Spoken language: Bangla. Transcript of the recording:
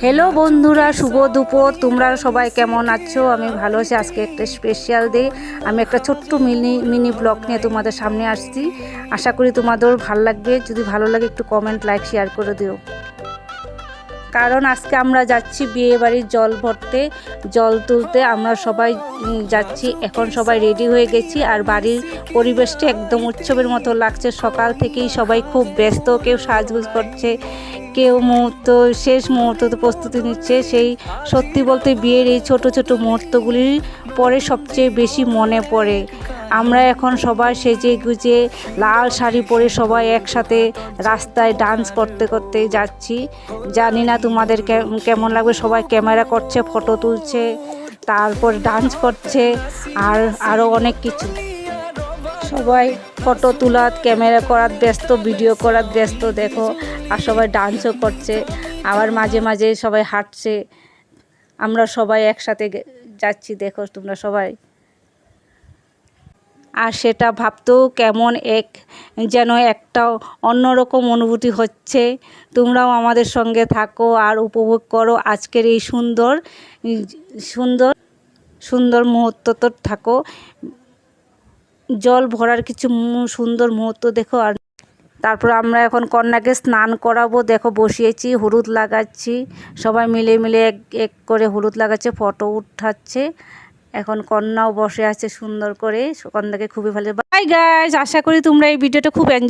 হ্যালো বন্ধুরা, শুভ দুপুর। তোমরা সবাই কেমন আছো? আমি ভালো আছি। আজকে একটা স্পেশাল ডে, আমি একটা ছোট্ট মিনি ব্লগ নিয়ে তোমাদের সামনে আসছি। আশা করি তোমাদের ভালো লাগবে। যদি ভালো লাগে একটু কমেন্ট, লাইক, শেয়ার করে দিও। কারণ আজকে আমরা যাচ্ছি বিয়ে বাড়ির জল ভরতে, জল তুলতে। আমরা সবাই যাচ্ছি, এখন সবাই রেডি হয়ে গেছি। আর বাড়ির পরিবেশটা একদম উৎসবের মতো লাগছে। সকাল থেকেই সবাই খুব ব্যস্ত, কেউ সাজগুজ করছে, কেউ শেষ মুহূর্ততে প্রস্তুতি নিচ্ছে। সেই সত্যি বলতে বিয়ের এই ছোট ছোট মুহূর্তগুলি পরে সবচেয়ে বেশি মনে পড়ে। আমরা এখন সবাই সেজে গুজে লাল শাড়ি পরে সবাই একসাথে রাস্তায় ডান্স করতে করতে যাচ্ছি। জানি না তোমাদের কেমন লাগবে। সবাই ক্যামেরা করছে, ফটো তুলছে, তারপর ডান্স করছে, আর আরও অনেক কিছু। সবাই ফটো তোলার, ক্যামেরা করার ব্যস্ত, ভিডিও করার ব্যস্ত দেখো। আর সবাই ডান্সও করছে, আবার মাঝে মাঝে সবাই হাঁটছে। আমরা সবাই একসাথে যাচ্ছি, দেখো তোমরা সবাই। আর সেটা ভাবতেও কেমন যেন একটা অন্যরকম অনুভূতি হচ্ছে। তোমরাও আমাদের সঙ্গে থাকো আর উপভোগ করো আজকের এই সুন্দর সুন্দর সুন্দর মুহূর্ত। তো থাকো, জল ভরার কিছু সুন্দর মুহূর্ত দেখো। আর তারপর আমরা এখন কন্যাকে স্নান করাবো। দেখো বসিয়েছি, হলুদ লাগাচ্ছি, সবাই মিলে মিলে এক এক করে হলুদ লাগাচ্ছে, ফটো উঠাচ্ছে। এখন কন্যাও বসে আছে সুন্দর করে, কন্যাকে খুবই ভালো। বাই গাইস, আশা করি তোমরা এই ভিডিওটা খুব এনজয়